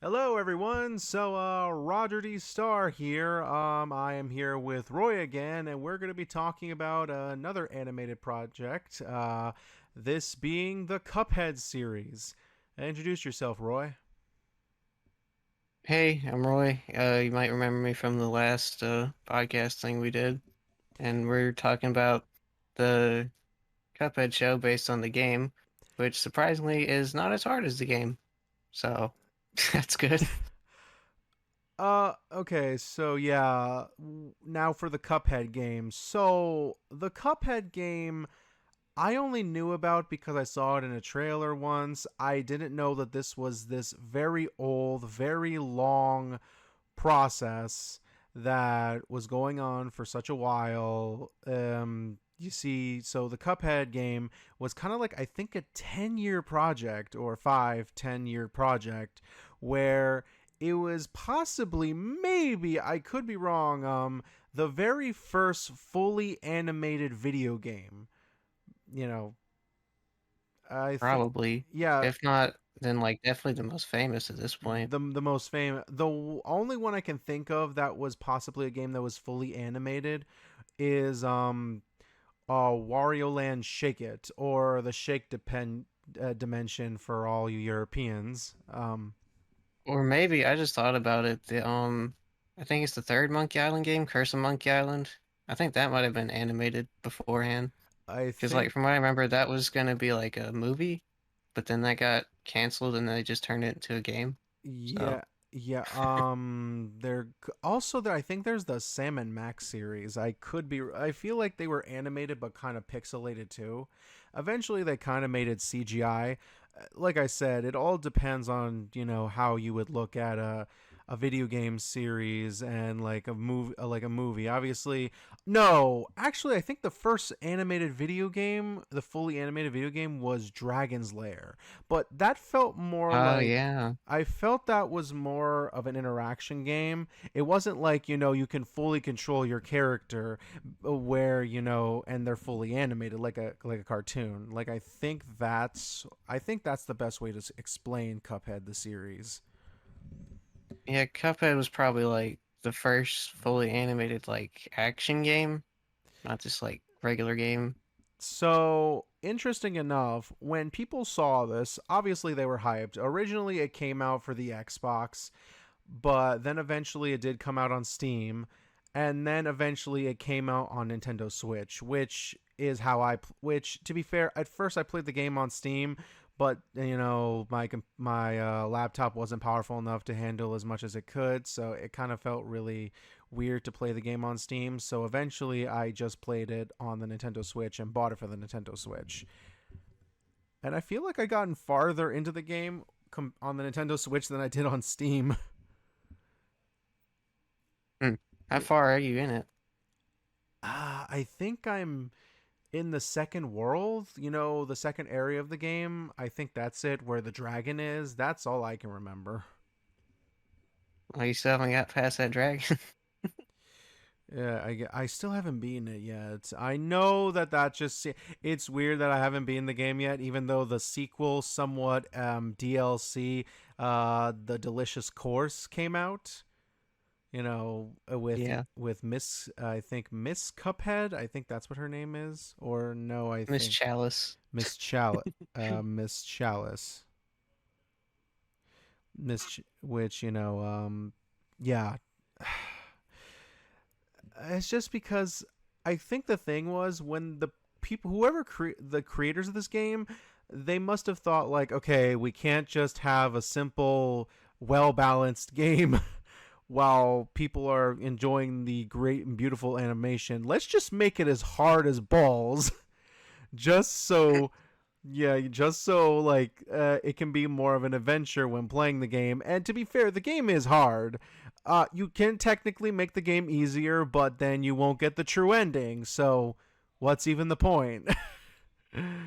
Hello, everyone. Roger D. Star here. I am here with Roy again, and we're going to be talking about another animated project. This being the Cuphead series. Introduce yourself, Roy. Hey, I'm Roy. You might remember me from the last podcast thing we did, and we're talking about the Cuphead show based on the game, which surprisingly is not as hard as the game. So that's good. Okay, so yeah, now for the Cuphead game. So, the Cuphead game I only knew about because I saw it in a trailer once. I didn't know that this was this very old, very long process that was going on for such a while. You see, so the Cuphead game was kind of like, I think, a 10-year project or 5, 10-year project where it was possibly, maybe, I could be wrong, the very first fully animated video game. You know, I think, Probably. yeah, If not, then like definitely the most famous at this point. the most famous, the only one I can think of that was possibly a game that was fully animated is Wario Land Shake It, or the Dimension for all you Europeans. Or maybe I just thought about it. I think it's the third Monkey Island game, Curse of Monkey Island. I think that might have been animated beforehand. I Because think, like from what I remember, that was gonna be like a movie, but then that got canceled and they just turned it into a game. So yeah, yeah. Also there. I think there's the Sam and Max series. I could be. I feel like they were animated but kind of pixelated too. Eventually, they kind of made it CGI. Like I said, it all depends on how you would look at a video game series and like a movie. Obviously, no, actually, I think the first animated video game, the fully animated video game, was Dragon's Lair, but that felt more oh like. yeah. I felt that was more of an interaction game. It wasn't like, you can fully control your character where, and they're fully animated like a cartoon. Like I think that's the best way to explain Cuphead the series. Yeah, Cuphead was probably like the first fully animated like action game, not just like regular game. So, interesting enough, when people saw this, obviously they were hyped. Originally, it came out for the Xbox, but then eventually it did come out on Steam, and then eventually it came out on Nintendo Switch, which is which, to be fair, at first I played the game on Steam, but my laptop wasn't powerful enough to handle as much as it could, so it kind of felt really weird to play the game on Steam. So eventually I just played it on the Nintendo Switch and bought it for the Nintendo Switch. And I feel like I gotten farther into the game on the Nintendo Switch than I did on Steam. Hmm. How far are you in it? I think I'm in the second world, the second area of the game. I think that's it, where the dragon is. That's all I can remember. Oh, you still haven't got past that dragon? Yeah, I still haven't beaten it yet. I know that just it's weird that I haven't beaten the game yet, even though the sequel, somewhat DLC, the Delicious Course came out. With Yeah, I think Miss Cuphead. I think that's what her name is, or no, I Miss think Chalice. Miss Chalice, which yeah. It's just because I think the thing was when the people, the creators of this game, they must have thought like, okay, we can't just have a simple, well balanced game while people are enjoying the great and beautiful animation. Let's just make it as hard as balls, just so. Yeah, just so it can be more of an adventure when playing the game. And to be fair, the game is hard. You can technically make the game easier, but then you won't get the true ending. So, what's even the point?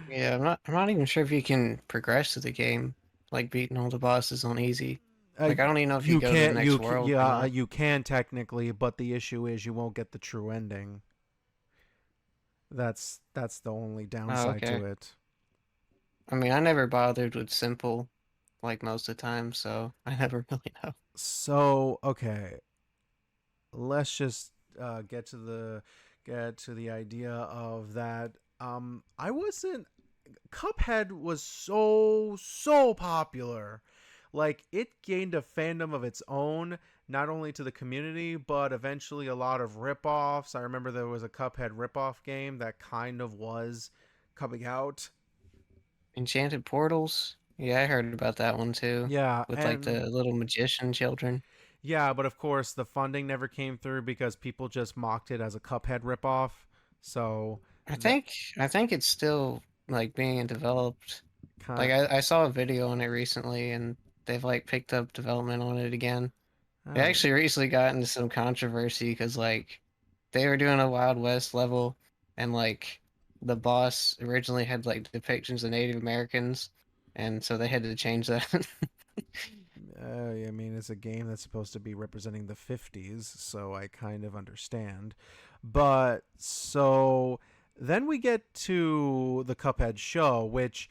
Yeah, I'm not even sure if you can progress to the game, like beating all the bosses on easy. uh, Like I don't even know if you you go to the can't. next world or Yeah, not. you can technically, but the issue is you won't get the true ending. That's the only Oh, downside okay. to it. I mean, I never bothered with simple. like most of the time, so I never really know. So okay, let's just get to the idea of that. I wasn't Cuphead was so popular. Like it gained a fandom of its own, not only to the community, but eventually a lot of rip-offs. I remember there was a Cuphead rip-off game that kind of was coming out. Enchanted Portals? Yeah, I heard about that one too, Yeah, with like and the little magician children. yeah, but of course the funding never came through because people just mocked it as a Cuphead rip-off. So I that think I think it's still like being developed. kind Like I saw a video on it recently, and they've like picked up development on it again. It oh actually recently got into some controversy because like they were doing a Wild West level, and like the boss originally had like depictions of Native Americans, and so they had to change that. I mean, it's a game that's supposed to be representing the 50s, so I kind of understand. But so then we get to the Cuphead show, which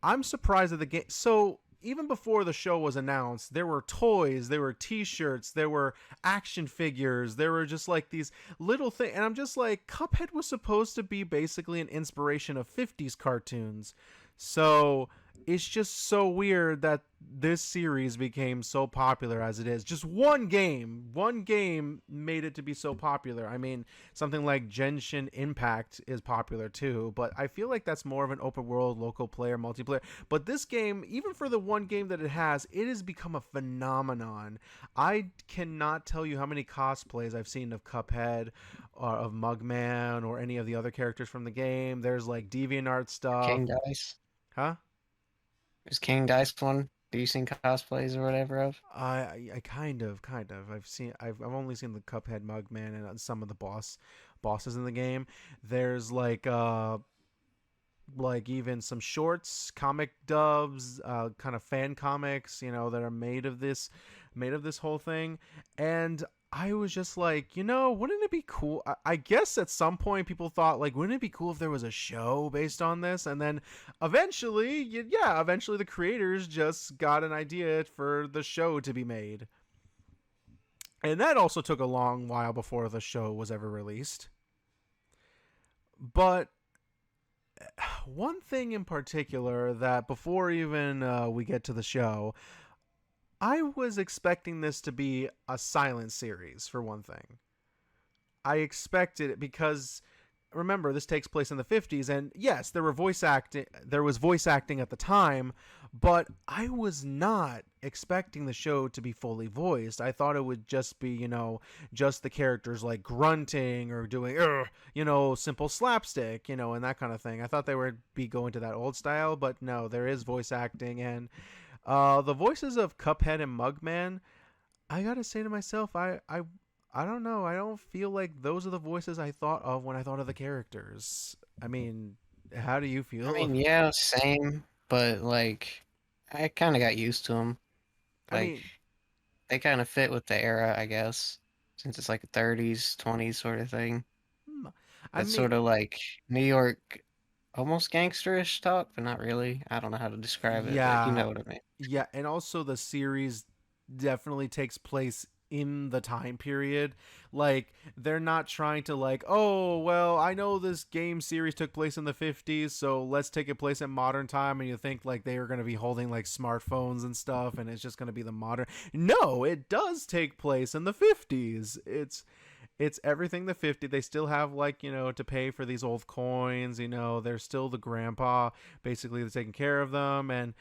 I'm surprised at the game. So even before the show was announced, there were toys, there were T-shirts, there were action figures, there were just like these little things, and I'm just like, Cuphead was supposed to be basically an inspiration of 50s cartoons. So it's just so weird that this series became so popular as it is. Just one game made it to be so popular. I mean, something like Genshin Impact is popular too, but I feel like that's more of an open world, local player, multiplayer. But this game, even for the one game that it has become a phenomenon. I cannot tell you how many cosplays I've seen of Cuphead or of Mugman or any of the other characters from the game. There's like DeviantArt stuff. King Dice. Huh? Is King Dice one? Do you seen cosplays or whatever of? I kind of. I've only seen the Cuphead Mugman and some of the bosses in the game. There's like even some shorts, comic dubs, kind of fan comics, that are made of this whole thing. And I was just like, wouldn't it be cool? I guess at some point people thought like, wouldn't it be cool if there was a show based on this? And then eventually the creators just got an idea for the show to be made. And that also took a long while before the show was ever released. But one thing in particular that before even we get to the show, I was expecting this to be a silent series for one thing. I expected it because remember this takes place in the 50s and yes, there was voice acting at the time, but I was not expecting the show to be fully voiced. I thought it would just be, just the characters like grunting or doing simple slapstick, and that kind of thing. I thought they would be going to that old style, but no, there is voice acting and the voices of Cuphead and Mugman, I got to say to myself, I don't know. I don't feel like those are the voices I thought of when I thought of the characters. I mean, how do you I feel? mean, yeah, same, but like I kind of got used to them. I Like mean, they kind of fit with the era, I guess, since it's like a 30s, 20s sort of thing. hmm, I That's mean, sort of like New York, almost gangsterish talk, but not really. I don't know how to describe it, but you yeah, know what I mean. yeah, and also the series definitely takes place in the time period. Like they're not trying to like, oh, well, I know this game series took place in the 50s, so let's take it place in modern time and you think like they are going to be holding like smartphones and stuff and it's just going to be the modern. No, it does take place in the 50s. It's everything the 50. They still have like, to pay for these old coins, they're still the grandpa basically that's taking care of them and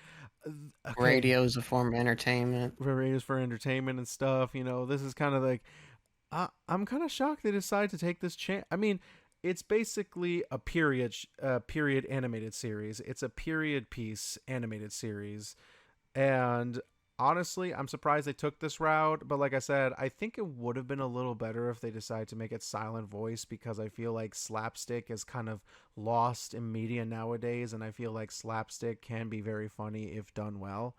okay, Radio is a form of entertainment. radios for entertainment and stuff. This is kind of like I'm kind of shocked they decided to take this chance. I mean, it's basically a period animated series. It's a period piece animated series, and honestly, I'm surprised they took this route. But like I said, I think it would have been a little better if they decided to make it silent voice because I feel like slapstick is kind of lost in media nowadays, and I feel like slapstick can be very funny if done well.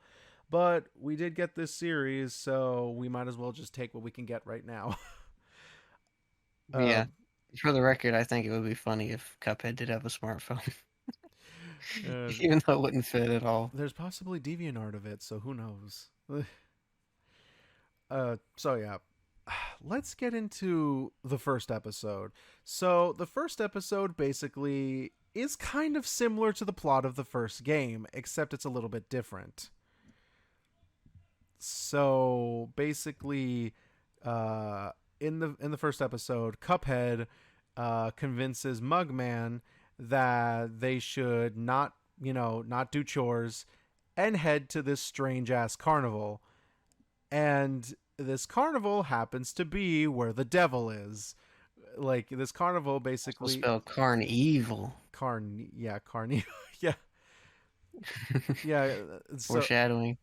But we did get this series, so we might as well just take what we can get right now. uh, Yeah. For the record, I think it would be funny if Cuphead did have a smartphone. uh, Even though it wouldn't fit at all. there's possibly DeviantArt of it, so who knows? So yeah, let's get into the first episode. So the first episode basically is kind of similar to the plot of the first game, except it's a little bit different. So basically, uh, in the first episode, Cuphead convinces Mugman that they should not, not do chores and head to this strange ass carnival. And this carnival happens to be where the devil is. Like this carnival Also basically spelled Carnival. yeah, yeah, yeah. So Foreshadowing.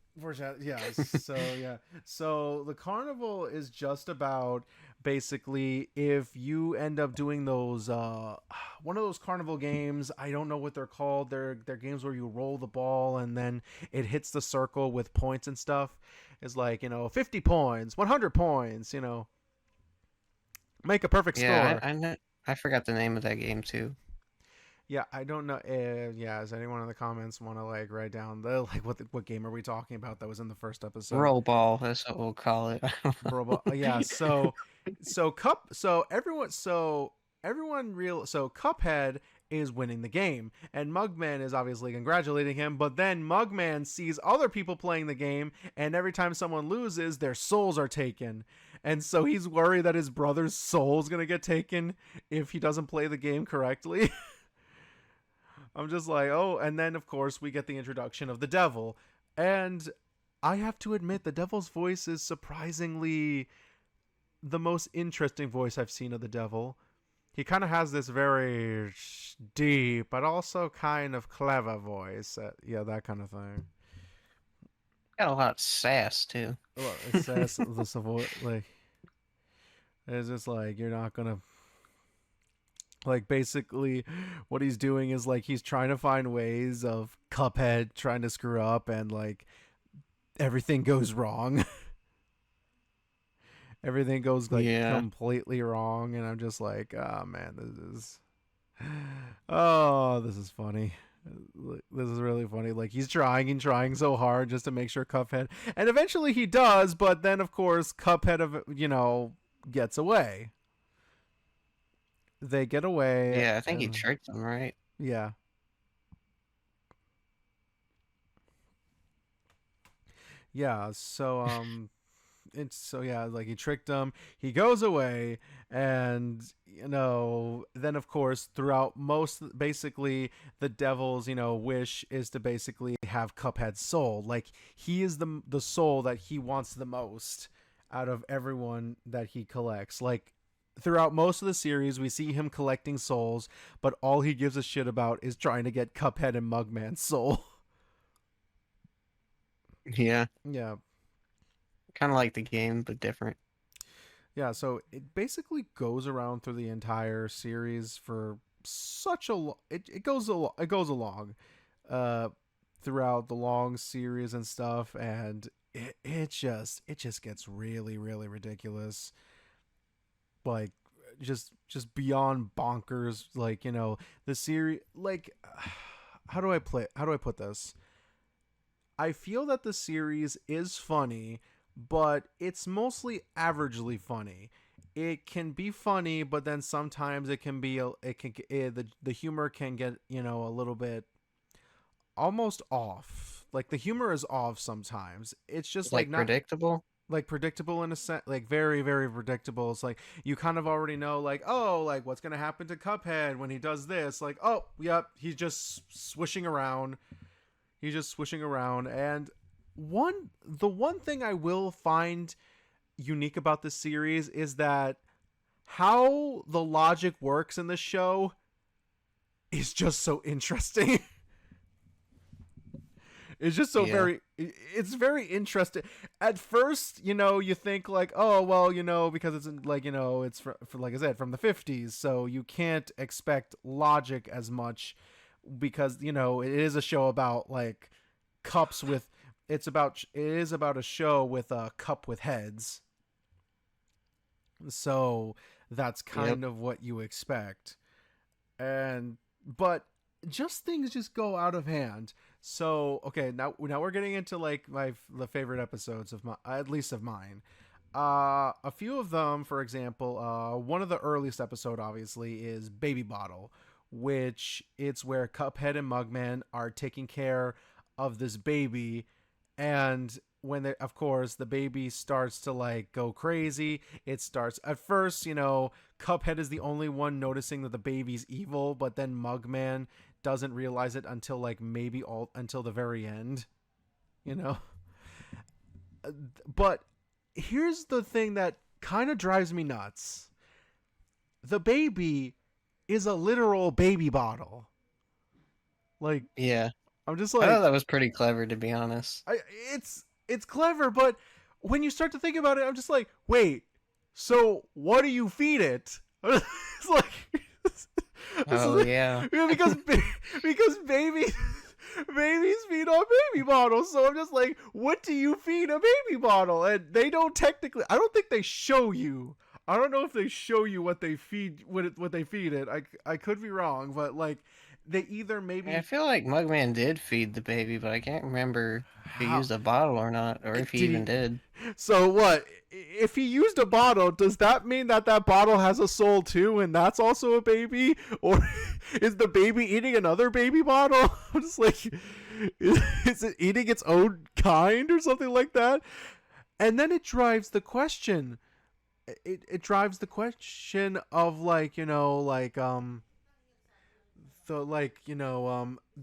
yeah, so the carnival is just about basically if you end up doing those one of those carnival games. I don't know what they're called. They're games where you roll the ball and then it hits the circle with points and stuff. It's like 50 points, 100 points, make a perfect Yeah, score. I forgot the name of that game too. Yeah, I don't know. Yeah, does anyone in the comments want to like write down the like what game are we talking about that was in the first episode? Roll ball, that's what we'll call it. I don't Bro, yeah. know. So Cuphead is winning the game, and Mugman is obviously congratulating him. But then Mugman sees other people playing the game, and every time someone loses, their souls are taken, and so he's worried that his brother's soul is gonna get taken if he doesn't play the game correctly. I'm just like, oh, and then of course we get the introduction of the devil, and I have to admit the devil's voice is surprisingly the most interesting voice I've seen of the devil. He kind of has this very deep but also kind of clever voice. Yeah, that kind of thing. Got a lot of sass too. Well, it says this like it's just like you're not gonna like basically what he's doing is like he's trying to find ways of Cuphead trying to screw up and like everything goes wrong. Everything goes like Yeah. completely wrong and I'm just like, oh man, this is funny. This is really funny. Like he's trying and trying so hard just to make sure Cuphead, and eventually he does, but then of course Cuphead, gets away. They get away, Yeah, I think he and tricked him, right? yeah, yeah. So like he tricked him. He goes away, and then of course throughout most basically the devil's wish is to basically have Cuphead's soul. Like he is the soul that he wants the most out of everyone that he collects. Like throughout most of the series, we see him collecting souls, but all he gives a shit about is trying to get Cuphead and Mugman's soul. Yeah. Yeah. Kind of like the game, but different. Yeah, so it basically goes around through the entire series for such it goes along uh throughout the long series and stuff, and it just gets really really ridiculous, like just beyond bonkers. Like the series, like how do I put this? I feel that the series is funny, but it's mostly averagely funny. It can be funny, but then sometimes it can be the humor can get a little bit almost off. Like the humor is off sometimes. It's just like Like not predictable. like predictable in a sense, like very very predictable. It's like you kind of already know, like, oh, like what's gonna happen to Cuphead when he does this. Like, oh yep, he's just swishing around. He's just swishing around. And the one thing I will find unique about this series is that how the logic works in this show is just so interesting. It's just so Yeah. it's very interesting. At first, you think like, oh well, because it's like it's for like I said from the 50s, so you can't expect logic as much because it is a show about like cups with it is about a show with a cup with heads, so that's Yep. kind of what you expect. And but just things just go out of hand. So okay, now we're getting into like the favorite episodes of my, at least of mine. A few of them, for example, one of the earliest episode obviously is Baby Bottle, which it's where Cuphead and Mugman are taking care of this baby, and when they, of course, the baby starts to like go crazy. It starts at first, Cuphead is the only one noticing that the baby's evil, but then Mugman doesn't realize it until like maybe all until the very end, you know. But here's the thing that kind of drives me nuts. The baby is a literal baby bottle. Like Yeah, I'm just I thought like that was pretty clever, to be honest. it's clever, but when you start to think about it, I'm just like, wait, so what do you feed it? It's like Oh yeah. because because babies feed on baby bottles, so I'm just like, what do you feed a baby bottle? And they don't technically. I don't think they show you. I don't know if they show you what they feed what they feed it. I could be wrong, but like they either I maybe feel like Mugman did feed the baby, but I can't remember if he how used a bottle or not, or if he did even he. did. So what? If he used a bottle, does that mean that that bottle has a soul too, and that's also a baby, or is the baby eating another baby bottle? I'm just like, is it eating its own kind or something like that? And then it drives the question. It drives the question of like the like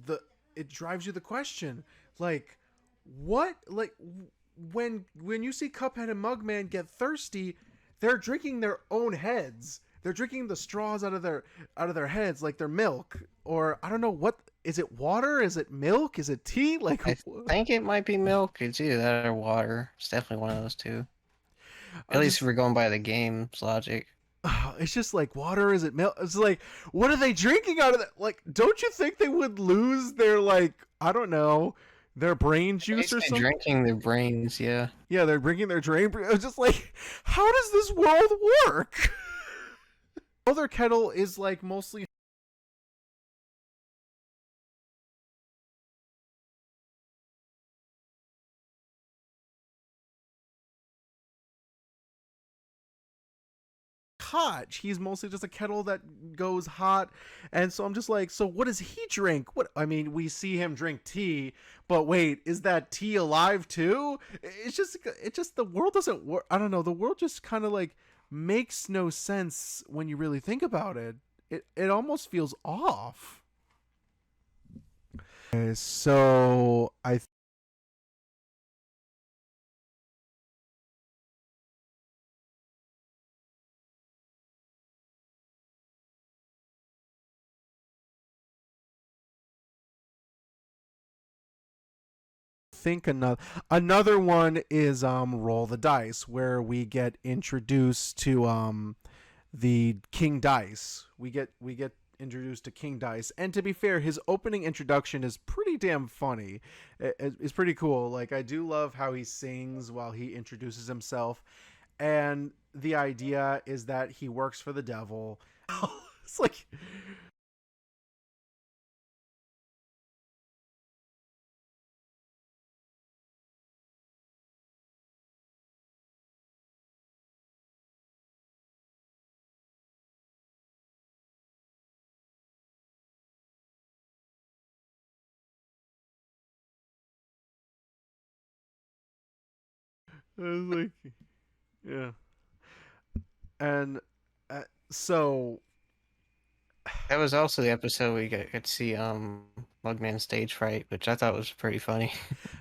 the it drives you the question like what like when you see Cuphead and Mugman get thirsty, they're drinking their own heads. They're drinking the straws out of their heads like they're milk, or I don't know what is it, water, is it milk, is it tea, like I think it might be milk. It's either that or water. It's definitely one of those two. At I'm least if just we're going by the game's logic. it's just like water, is it milk, it's like what are they drinking out of that, like don't you think they would lose their like I don't know their brain juice or Basically something. drinking their brains, yeah. Yeah, they're bringing their drain. It's just like, how does this world work? Other kettle is like mostly hot. He's mostly just a kettle that goes hot. And so I'm just like, so what does he drink? What I mean, we see him drink tea, but wait, is that tea alive too? It's just the world doesn't work. I don't know. The world just kind of like makes no sense when you really think about it. It almost feels off. So I think another one is roll the dice, where we get introduced to the King Dice. We get introduced to King Dice, and to be fair, his opening introduction is pretty damn funny. It's pretty cool. Like I do love how he sings while he introduces himself, and the idea is that he works for the devil. It's like I was like yeah, and uh, so That was also the episode we got to see Mugman stage fright, which I thought was pretty funny.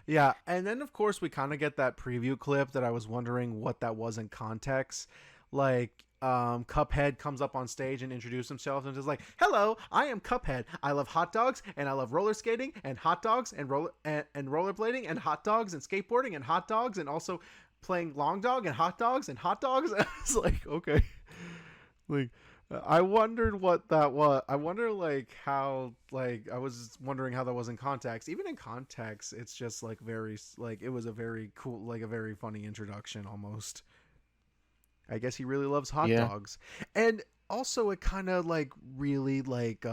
yeah, and then of course we kind of get that preview clip that I was wondering what that was in context. Like Cuphead comes up on stage and introduces himself and is like, "Hello, I am Cuphead. I love hot dogs and I love roller skating and hot dogs and and rollerblading and hot dogs and skateboarding and hot dogs and also playing long dog and hot dogs and hot dogs." It's like, okay, like I wondered what that was. I wonder like how like I was wondering how that was in context. Even in context, it's just like very like it was a very cool, like a very funny introduction almost. I guess he really loves hot Yeah. dogs. And also it kind of like really like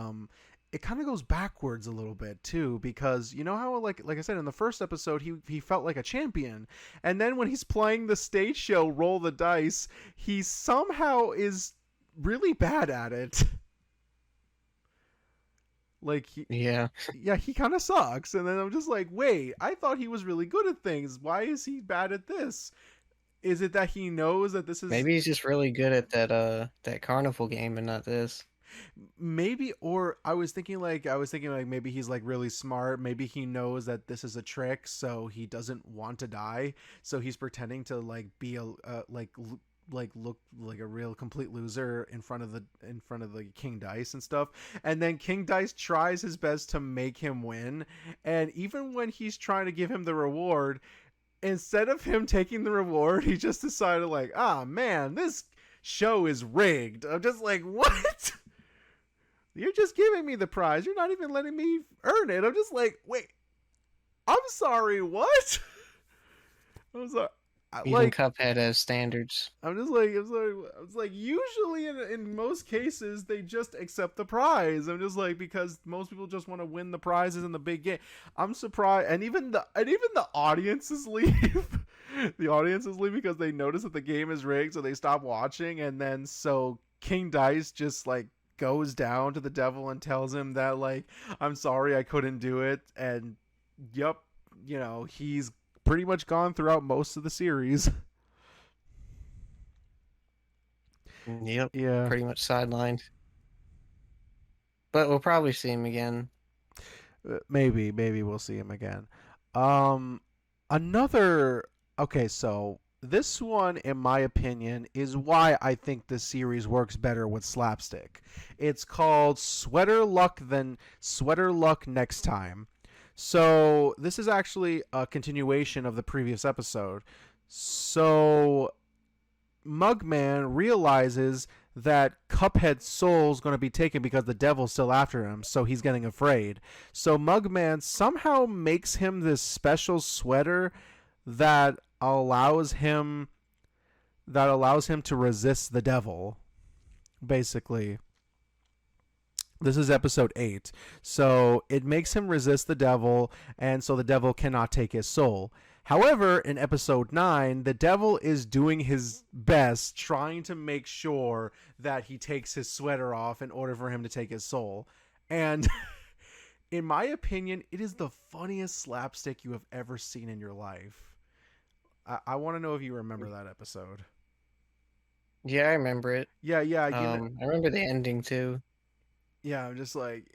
it kind of goes backwards a little bit too, because you know how like I said in the first episode he felt like a champion, and then when he's playing the stage show Roll the Dice, he somehow is really bad at it. Like Yeah. yeah, he kind of sucks. And then I'm just like, wait, I thought he was really good at things. Why is he bad at this? Is it that he knows that this is Maybe he's just really good at that carnival game and not this. maybe? Or I was thinking like maybe he's like really smart. Maybe he knows that this is a trick, so he doesn't want to die. So he's pretending to like be a like look like a real complete loser in front of the King Dice and stuff. And then King Dice tries his best to make him win, and even when he's trying to give him the reward, instead of him taking the reward, he just decided like, ah man, this show is rigged. I'm just like, what? You're just giving me the prize. You're not even letting me earn it. I'm just like, wait, I'm sorry, what? I'm sorry. Even Like, Cuphead has standards. I'm just like, usually in most cases they just accept the prize. I'm just like, because most people just want to win the prizes in the big game. I'm surprised, and even the audiences leave. The audiences leave because they notice that the game is rigged, so they stop watching, and then so King Dice just like goes down to the devil and tells him that like, I'm sorry I couldn't do it, and yep, he's pretty much gone throughout most of the series. Yep. Yeah. Pretty much sidelined. But we'll probably see him again. Maybe we'll see him again. Um, another. Okay, so this one, in my opinion, is why I think this series works better with slapstick. It's called Sweater Luck Next Time. So this is actually a continuation of the previous episode. So Mugman realizes that Cuphead's soul's going to be taken because the devil's still after him, so he's getting afraid. So Mugman somehow makes him this special sweater that allows him to resist the devil, basically. This is episode 8. So it makes him resist the devil, and so the devil cannot take his soul. However, in episode 9, the devil is doing his best trying to make sure that he takes his sweater off in order for him to take his soul. And in my opinion, it is the funniest slapstick you have ever seen in your life. I want to know if you remember that episode. Yeah, I remember it. Yeah, yeah, I remember the ending too. yeah, I'm just like,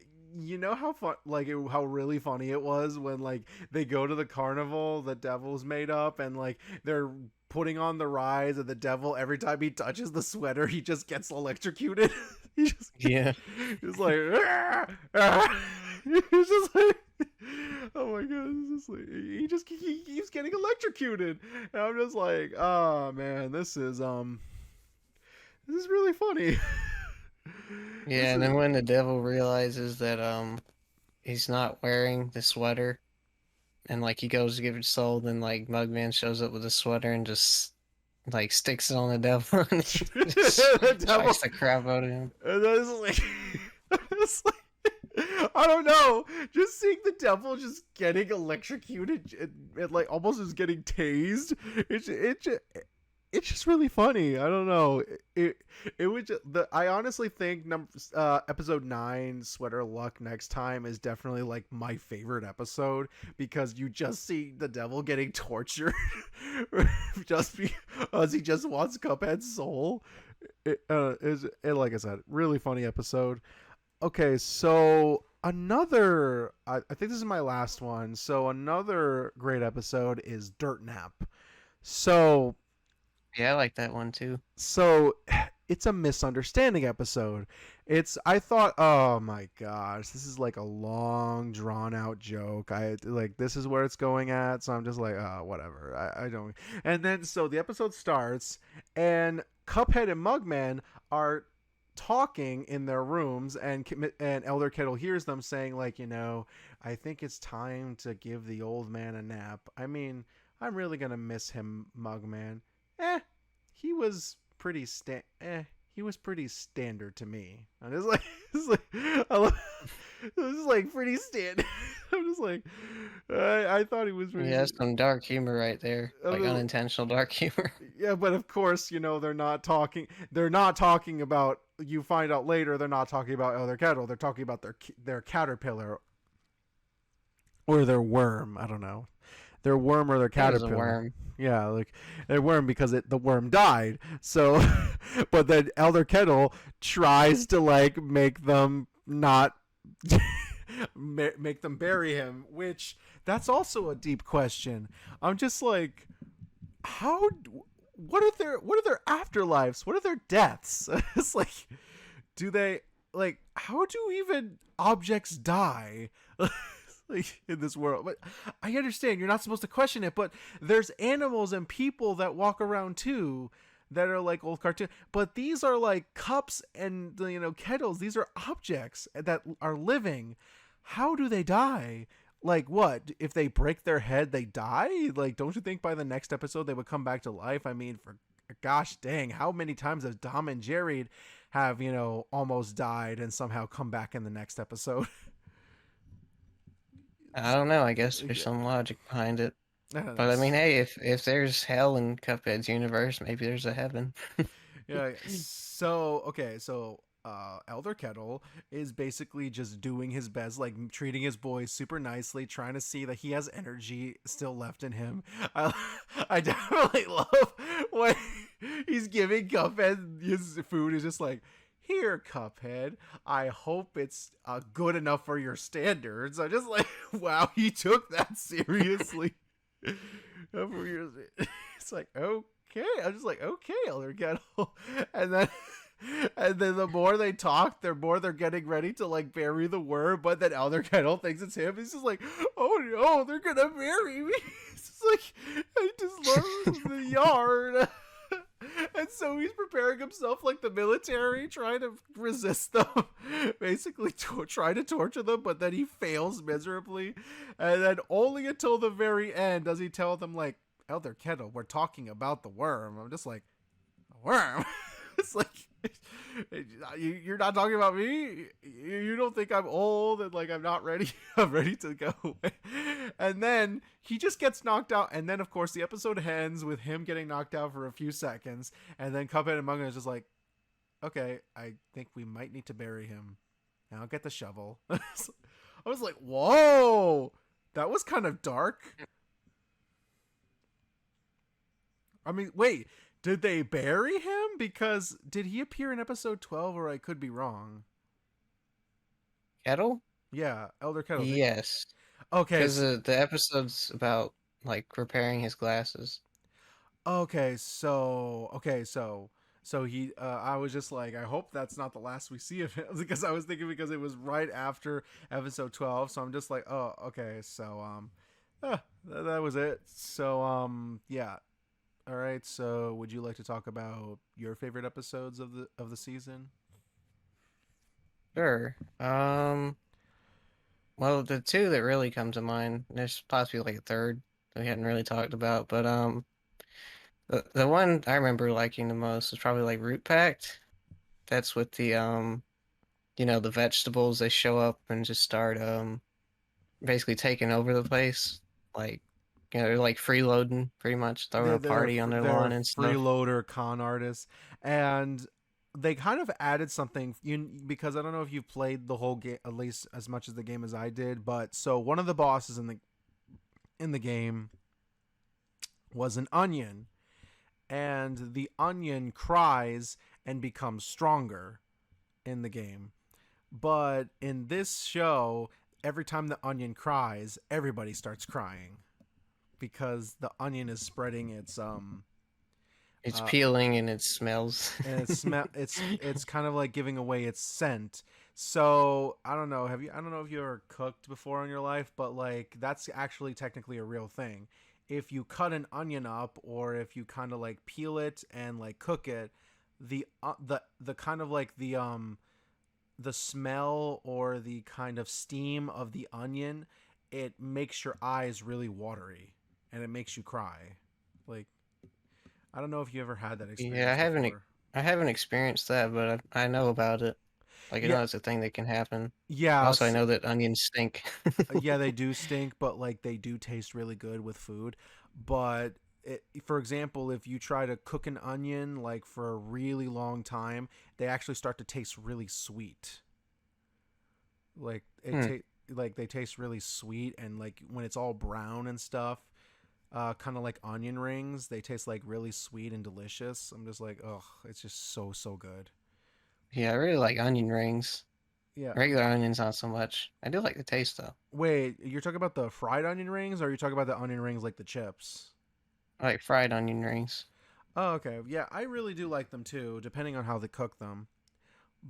how fun, like how really funny it was when like they go to the carnival the devil's made up, and like they're putting on the rides, and the devil, every time he touches the sweater, he just gets electrocuted. he just Yeah. he's like "Ah, ah." He's just like, oh my god, it's just like he keeps getting electrocuted, and I'm just like, oh man, this is really funny. Yeah, and then when the devil realizes that he's not wearing the sweater and like he goes to give it soul, then like Mugman shows up with a sweater and just like sticks it on the devil and just The devil, shocks the crap out of him. and then it's like, it's like, I don't know, just seeing the devil just getting electrocuted and like almost just getting tased. It's just really funny. I don't know. It would just, I honestly think episode 9, Sweater Luck Next Time, is definitely like my favorite episode, because you just see the devil getting tortured just because he just wants Cuphead's soul. Like I said, really funny episode. Okay, so I think this is my last one. So another great episode is Dirt Nap. So Yeah, I like that one too. so it's a misunderstanding episode. I thought, oh my gosh, this is like a long drawn out joke. I like, this is where it's going at, so I'm just like, oh, whatever. I don't. And then so the episode starts, and Cuphead and Mugman are talking in their rooms, and Elder Kettle hears them saying like, I think it's time to give the old man a nap. I mean, I'm really gonna miss him, Mugman. Eh, he was pretty he was pretty standard to me. I'm just like, it's like I love, this is like pretty standard. I'm just like, I thought he was pretty. Yeah, that's some dark humor right there, I'm like just, unintentional dark humor. yeah, but of course, they're not talking. They're not talking about. You find out later, they're not talking about Elder Kettle. They're talking about their caterpillar or their worm. I don't know. Their worm or their It was a caterpillar. worm. Yeah, like their worm because the worm died. So, but then Elder Kettle tries to like make them not make them bury him, which that's also a deep question. I'm just like, how? What are their afterlives? What are their deaths? It's like, do they like? How do even objects die? Like in this world, but I understand you're not supposed to question it, but there's animals and people that walk around too that are like old cartoon, but these are like cups and kettles. These are objects that are living. How do they die? Like, what if they break their head, they die? Like, don't you think by the next episode they would come back to life? I mean, for gosh dang, how many times has Dom and Jerry have almost died and somehow come back in the next episode? I don't know. I guess there's some logic behind it. I don't But know. I mean, hey, if there's hell in Cuphead's universe, maybe there's a heaven. Yeah. So okay. So Elder Kettle is basically just doing his best, like treating his boys super nicely, trying to see that he has energy still left in him. I, I definitely love when he's giving Cuphead his food. Is just like, here, Cuphead. I hope it's good enough for your standards. I'm just like, wow, he took that seriously. It's like, okay. I'm just like, okay, Elder Kettle. And then the more they talk, the more they're getting ready to like bury the worm, but then Elder Kettle thinks it's him. He's just like, oh no, they're gonna bury me. It's just like, I just love the yard. And so he's preparing himself like the military, trying to resist them, basically try to torture them, but then he fails miserably. And then only until the very end does he tell them, like, Elder Kettle, we're talking about the worm. I'm just like, a worm? It's like, you're not talking about me. You don't think I'm old and like I'm not ready. I'm ready to go. And then he just gets knocked out. And then of course the episode ends with him getting knocked out for a few seconds. And then Cuphead and Munga is just like, okay, I think we might need to bury him. Now get the shovel. I was like, whoa, that was kind of dark. I mean, wait, did they bury him? Because did he appear in episode 12, or I could be wrong? Kettle? Yeah, Elder Kettle. Yes, Okay, because the episode's about like repairing his glasses. so he. I was just like, I hope that's not the last we see of him, because I was thinking because it was right after episode 12. So I'm just like, oh, okay. So that was it. So yeah. All right. So, would you like to talk about your favorite episodes of the season? Sure. Well, the two that really come to mind, there's possibly like a third that we hadn't really talked about, but the one I remember liking the most was probably like Root Pact. That's with the the vegetables, they show up and just start basically taking over the place. Like, they're like freeloading pretty much, throwing a party on their They're lawn and stuff. freeloader con artists, and they kind of added something because I don't know if you've played the whole game at least as much as the game as I did, but so one of the bosses in the game was an onion, and the onion cries and becomes stronger in the game. But in this show, every time the onion cries, everybody starts crying because the onion is spreading its It's uh peeling and it smells. and it's kind of like giving away its scent. So I don't know, I don't know if you ever cooked before in your life, but like that's actually technically a real thing. If you cut an onion up, or if you kind of like peel it and like cook it, the kind of like the smell or the kind of steam of the onion, it makes your eyes really watery and it makes you cry. Like, I don't know if you ever had that Yeah, I experience haven't before. I haven't experienced that, but I know about it. Like I Yeah, know it's a thing that can happen. yeah, Also, I know that onions stink. yeah, they do stink, but like they do taste really good with food. But for example, if you try to cook an onion like for a really long time, they actually start to taste really sweet. Like Hmm. like they taste really sweet, and like when it's all brown and stuff, kind of like onion rings, they taste like really sweet and delicious. I'm just like, oh, it's just so good. Yeah, I really like onion rings. Yeah. Regular onions, not so much. I do like the taste though. Wait, you're talking about the fried onion rings, or are you talking about the onion rings like the chips? I like fried onion rings. Oh, okay. Yeah, I really do like them too, depending on how they cook them.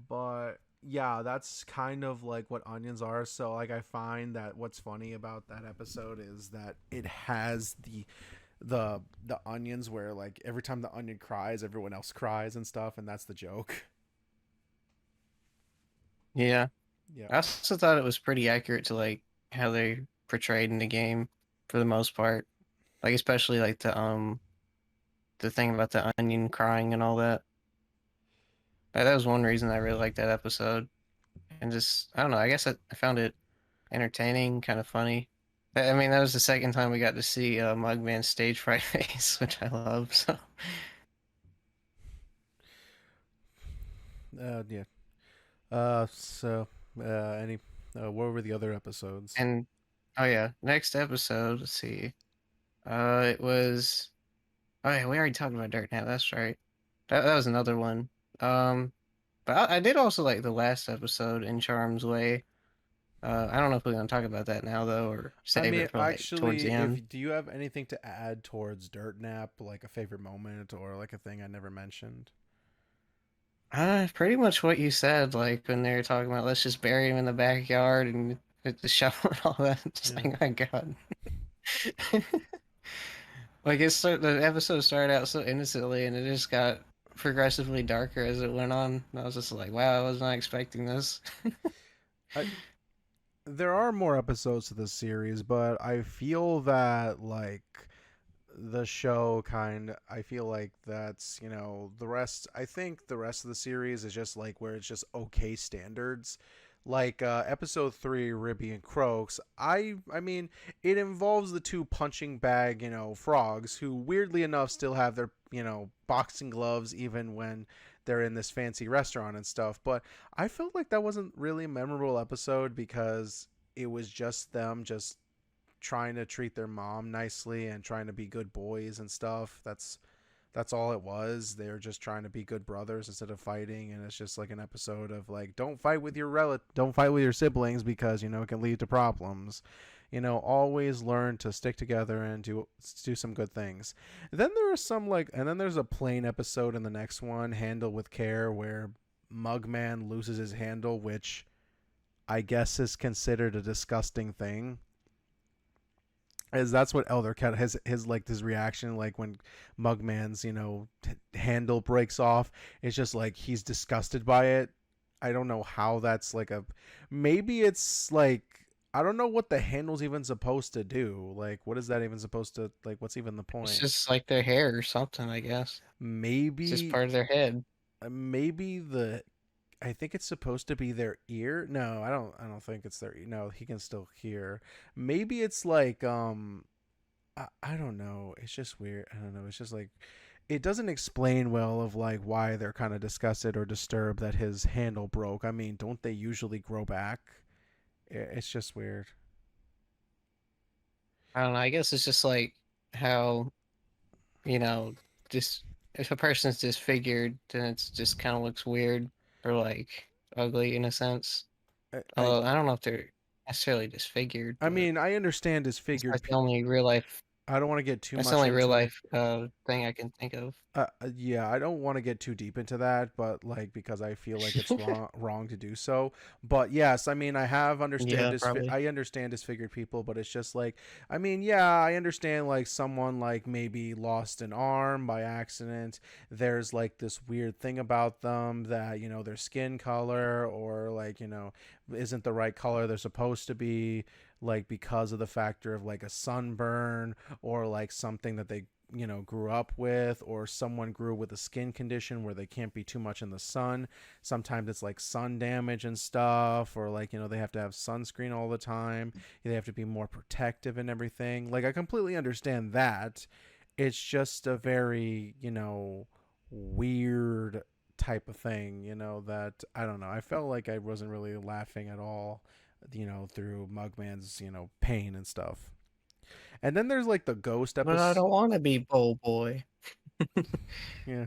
But yeah, that's kind of like what onions are. So like I find that what's funny about that episode is that it has the onions where like every time the onion cries, everyone else cries and stuff, and that's the joke. Yeah. Yeah. I also thought it was pretty accurate to like how they portrayed in the game for the most part. Like especially like the thing about the onion crying and all that. Like, that was one reason I really liked that episode. And just I don't know, I guess I found it entertaining, kind of funny. I mean, that was the second time we got to see Mugman's stage fright face, which I love. So Yeah. So any what were the other episodes? and oh yeah, next episode, let's see. It was oh yeah, we already talked about Dirt Nap. That's right. That was another one. Um, but I did also like the last episode in Charm's Way. I don't know if we're gonna talk about that now though, or I save mean, it for like towards actually, the end. if do you have anything to add towards Dirt Nap, like a favorite moment or like a thing I never mentioned? Pretty much what you said. Like when they were talking about let's just bury him in the backyard and hit the shovel and all that. Just Yeah. like, oh my God. Like the episode started out so innocently and it just got progressively darker as it went on. And I was just like, wow, I was not expecting this. I there are more episodes to this series, but I feel that like the show kind I feel like that's the rest I think the rest of the series is just like where it's just okay standards, like episode 3, Ribby and Croaks. I mean, it involves the two punching bag frogs who weirdly enough still have their boxing gloves even when they're in this fancy restaurant and stuff, but I felt like that wasn't really a memorable episode because it was just them just trying to treat their mom nicely and trying to be good boys and stuff. That's all it was. They were just trying to be good brothers instead of fighting, and it's just like an episode of like don't fight with your siblings because it can lead to problems. Always learn to stick together and do some good things. Then there are some like, and then there's a plain episode in the next one, Handle with Care, where Mugman loses his handle, which I guess is considered a disgusting thing, as that's what Elder Cat has his like his reaction like when Mugman's handle breaks off. It's just like he's disgusted by it. I don't know how that's like a maybe it's like I don't know what the handle's even supposed to do. Like what is that even supposed to like what's even the It's point? just like their hair or something, I guess. It's just Maybe part of their head. maybe the I think it's supposed to be their ear. No, I don't think it's their no, he can still hear. Maybe it's like I don't know. It's just weird. I don't know. It's just like it doesn't explain well of like why they're kind of disgusted or disturbed that his handle broke. I mean, don't they usually grow back? It's just weird. I don't know. I guess it's just like how, you know, just if a person's disfigured, then it's just kind of looks weird or like ugly in a sense. I I, Although I don't know if they're necessarily disfigured, I but mean, I understand disfigured. that's the only real life. I don't want to get too That's the much only real into life thing I can think of. yeah, I don't want to get too deep into that, but like because I feel like it's wrong to do so. But yes, I mean Yeah, probably. I understand disfigured people, but it's just like I mean, yeah, I understand like someone like maybe lost an arm by accident. There's like this weird thing about them that their skin color or like isn't the right color they're supposed to be, like because of the factor of like a sunburn or like something that they grew up with, or someone grew with a skin condition where they can't be too much in the sun. Sometimes it's like sun damage and stuff, or like they have to have sunscreen all the time. They have to be more protective and everything. Like I completely understand that. It's just a very weird type of thing, that I don't know. I felt like I wasn't really laughing at all, through Mugman's, pain and stuff. And then there's like the ghost But I episode. don't want to be Bowl Boy. Yeah.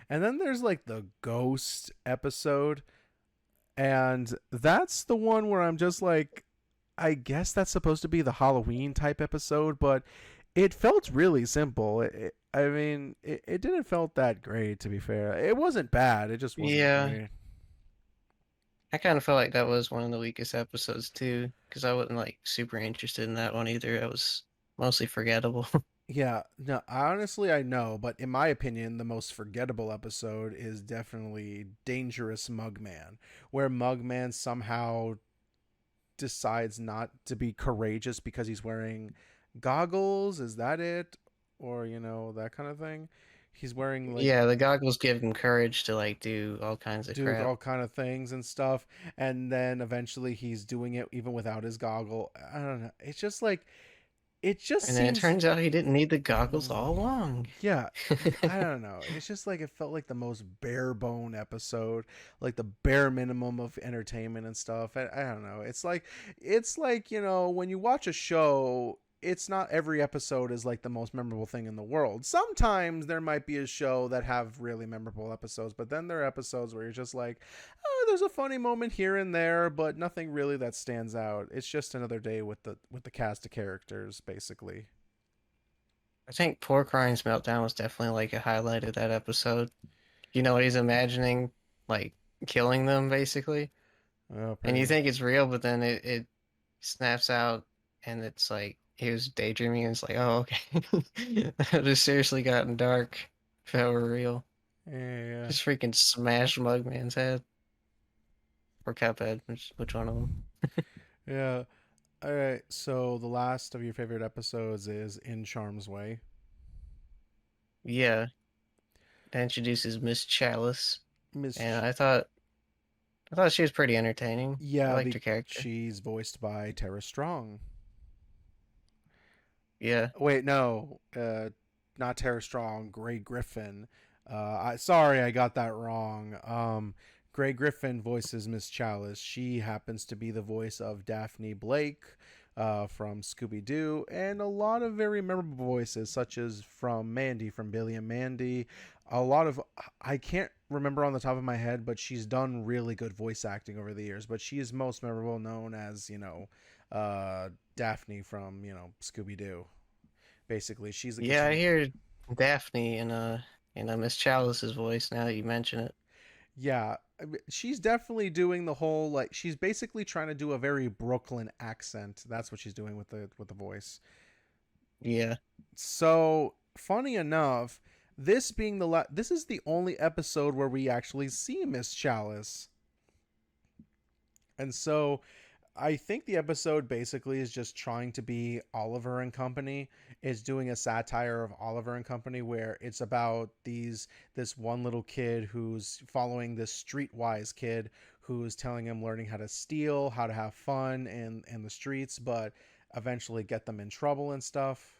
And then there's like the ghost episode. And that's the one where I'm just like, I guess that's supposed to be the Halloween type episode, but it felt really simple. I mean, it didn't felt that great, to be fair. It wasn't bad. It just wasn't Yeah, great. I kind of felt like that was one of the weakest episodes too, because I wasn't like super interested in that one either. It was mostly forgettable. Yeah, no, honestly, I know, but in my opinion, the most forgettable episode is definitely Dangerous Mugman, where Mugman somehow decides not to be courageous because he's wearing goggles. Is that it? Or, that kind of thing. He's wearing like Yeah, the goggles give him courage to like do all kinds of do crap. all kind of things and stuff, and then eventually he's doing it even without his goggle. I don't know. It's just like it just And then it seems turns out he didn't need the goggles all along. yeah, I don't know. It's just like it felt like the most bare bone episode, like the bare minimum of entertainment and stuff. I don't know. It's like when you watch a show. It's not every episode is like the most memorable thing in the world. Sometimes there might be a show that have really memorable episodes, but then there are episodes where you're just like, oh, there's a funny moment here and there, but nothing really that stands out. It's just another day with the cast of characters, basically. I think Pork Rinds Meltdown was definitely like a highlight of that episode. You know what he's imagining, like killing them basically, Oh, and you pretty. think it's real, but then it snaps out, and it's like he was daydreaming, and it's like, oh okay, that would have seriously gotten dark if that were real. Yeah, Just freaking smash Mugman's head or Cuphead, which one of them? yeah. All right. So the last of your favorite episodes is In Charm's Way. Yeah, that introduces Miss Chalice, and Miss. I thought she was pretty entertaining. I Yeah, liked her character. she's voiced by Tara Strong. Yeah, Wait, no, not Tara Strong. Gray Griffin. Sorry, I got that wrong. Gray Griffin voices Miss Chalice. She happens to be the voice of Daphne Blake. From Scooby Doo, and a lot of very memorable voices, such as from Mandy from Billy and Mandy. A lot of I can't remember on the top of my head, but she's done really good voice acting over the years. But she is most memorable known as Daphne from Scooby Doo. Basically, she's the kid. yeah, I hear Daphne in Miss Chalice's voice now that you mention it. Yeah, she's definitely doing the whole like she's basically trying to do a very Brooklyn accent. That's what she's doing with the voice. Yeah, So funny enough, this is the only episode where we actually see Miss Chalice, and so I think the episode basically is just trying to be Oliver and Company. Is doing a satire of Oliver and Company where it's about this one little kid who's following this streetwise kid who's telling him learning how to steal, how to have fun in the streets, but eventually get them in trouble and stuff.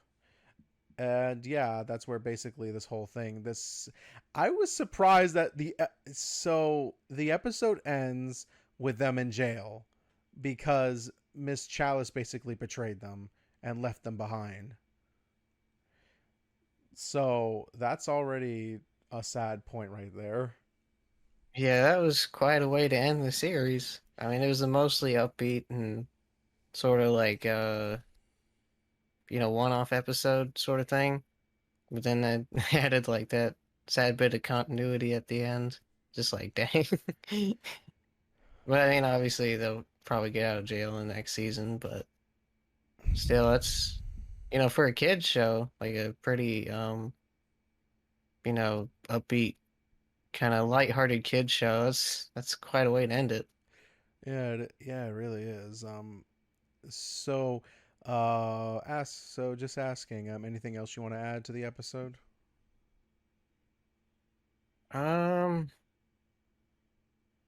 And yeah, that's where basically this whole thing this I was surprised that the episode ends with them in jail because Miss Chalice basically betrayed them and left them behind. So that's already a sad point right there. yeah, that was quite a way to end the series. I mean, it was a mostly upbeat and sort of like one-off episode sort of thing. But then that added like that sad bit of continuity at the end. Just like dang. But I mean, obviously they'll probably get out of jail in the next season, but still, that's for a kids show, like a pretty upbeat kind of lighthearted kids show. That's quite a way to end it. Yeah, it really is. So Just asking. Anything else you want to add to the episode? Um,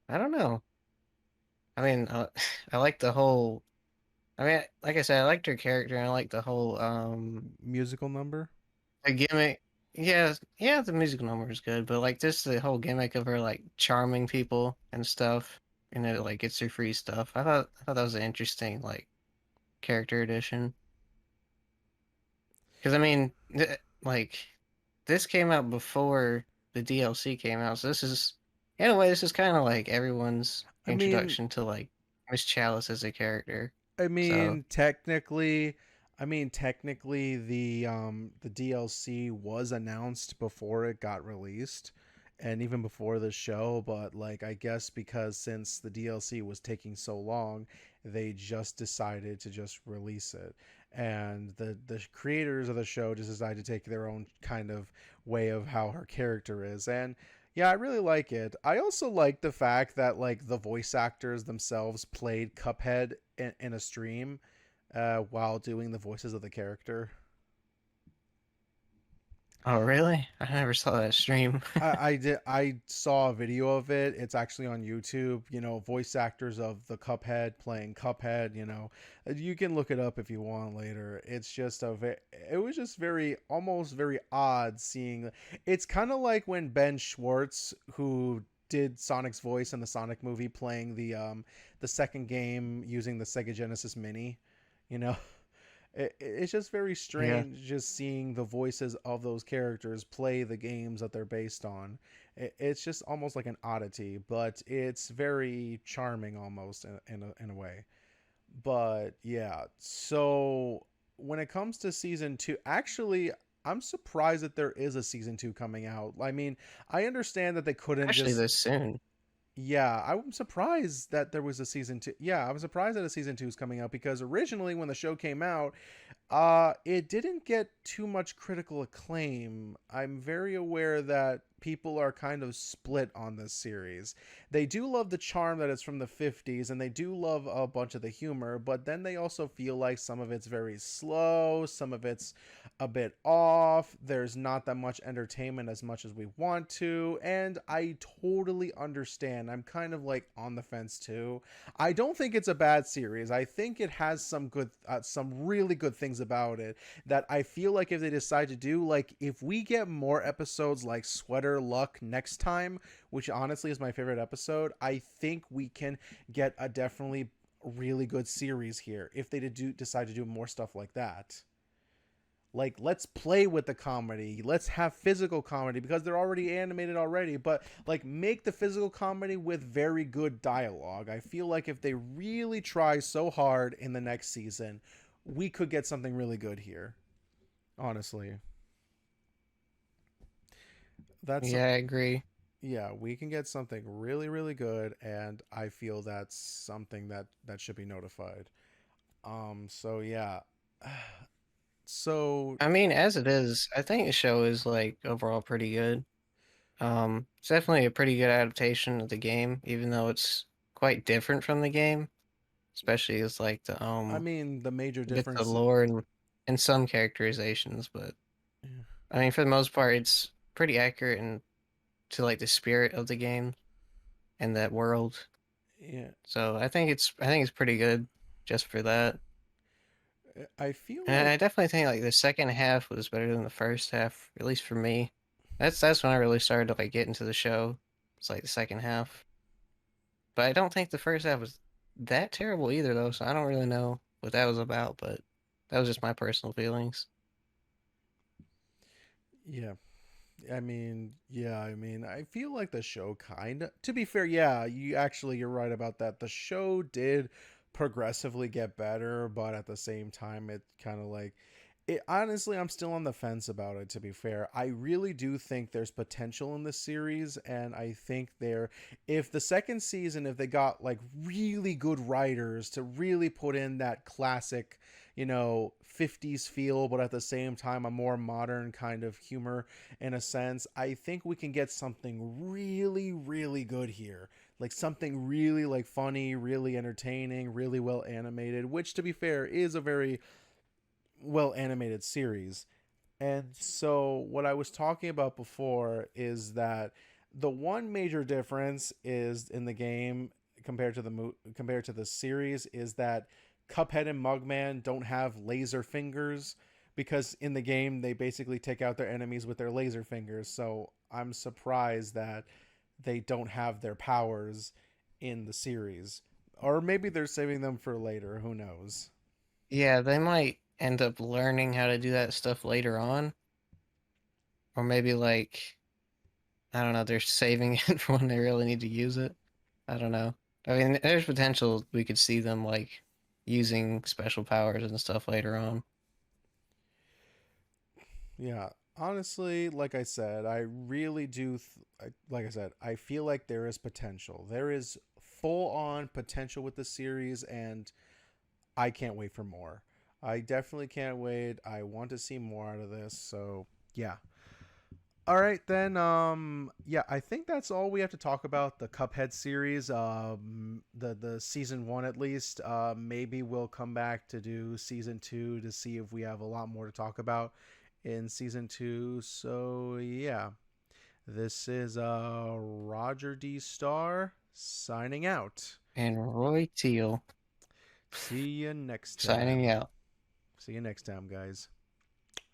I don't know. I mean, I like the whole. I mean, like I said, I liked her character, and I like the whole Musical number? the gimmick. Yeah, yeah, the musical number is good, but like just the whole gimmick of her like charming people and stuff, and it like gets her free stuff. I thought that was an interesting like character addition. Because I mean, like this came out before the DLC came out, so this is in a way this is kind of like everyone's I mean, introduction to like Miss Chalice as a character. I So mean, technically, technically the DLC was announced before it got released and even before the show, but like I guess because since the DLC was taking so long, they just decided to just release it. And the creators of the show just decided to take their own kind of way of how her character is. And yeah, I really like it. I also like the fact that like the voice actors themselves played Cuphead in a stream while doing the voices of the character. oh really? I never saw that stream. I did. I saw a video of it. It's actually on YouTube. You know, voice actors of the Cuphead playing Cuphead. You know, you can look it up if you want later. It's just it was just very, almost very odd seeing. It's kind of like when Ben Schwartz, who did Sonic's voice in the Sonic movie, playing the second game using the Sega Genesis Mini. You know, it's just very Yeah. strange just seeing the voices of those characters play the games that they're based on. It's just almost like an oddity, but it's very charming almost in a way. But yeah, so when it comes to season two, actually, I'm surprised that there is a season two coming out. I mean, I understand that they couldn't Actually, just. this soon. Yeah, I'm surprised that there was a season two. Yeah, I'm surprised that a season two is coming out because originally when the show came out, it didn't get too much critical acclaim. I'm very aware that people are kind of split on this series. They do love the charm that it's from the 50s and they do love a bunch of the humor, but then they also feel like some of it's very slow, some of it's a bit off. There's not that much entertainment as much as we want to, and I totally understand. I'm kind of like on the fence too. I don't think it's a bad series. I think it has some really good things about it that I feel like if they decide to do, like if we get more episodes like Sweater Luck next time, which honestly is my favorite episode, I think we can get a definitely really good series here if they decide to do more stuff like that. Like, let's play with the comedy. Let's have physical comedy because they're already animated already, but like make the physical comedy with very good dialogue. I feel like if they really try so hard in the next season, we could get something really good here. Honestly. That's Yeah, I agree. Yeah, we can get something really really good and I feel that's something that should be notified. So yeah. So I mean, as it is, I think the show is like overall pretty good. It's definitely a pretty good adaptation of the game, even though it's quite different from the game, especially as like I mean the major with the difference. lore and some characterizations. But I mean, for the most part, it's pretty accurate and to like the spirit of the game and that world. Yeah, So I think it's pretty good just for that. I feel And like I definitely think like the second half was better than the first half, at least for me. That's when I really started to like get into the show. It's like the second half. But I don't think the first half was that terrible either though, so I don't really know what that was about, but that was just my personal feelings. yeah. I feel like the show kind of, to be fair, yeah, you're right about that. The show did progressively get better, but at the same time, it kind of like, it honestly, I'm still on the fence about it, to be fair. I really do think there's potential in this series, and I think if the second season, if they got like really good writers to really put in that classic, 50s feel, but at the same time, a more modern kind of humor in a sense, I think we can get something really, really good here. Like something really like funny, really entertaining, really well animated, which to be fair is a very well animated series. And so what I was talking about before is that the one major difference is in the game compared to the series is that Cuphead and Mugman don't have laser fingers because in the game they basically take out their enemies with their laser fingers. So I'm surprised that they don't have their powers in the series. Or maybe they're saving them for later, who knows. Yeah, they might end up learning how to do that stuff later on, or maybe like I don't know, they're saving it for when they really need to use it. I don't know. I mean, there's potential we could see them like using special powers and stuff later on. Yeah, honestly, like I said, I really do. Like I said, I feel like there is potential. There is full on potential with the series, and I can't wait for more. I definitely can't wait. I want to see more out of this. So yeah. All right then. Yeah, I think that's all we have to talk about the Cuphead series. The season one at least. Maybe we'll come back to do season two to see if we have a lot more to talk about in season two. So yeah, this is Roger D. Star signing out. And Roy Teal See you next signing time. out. See you next time, guys.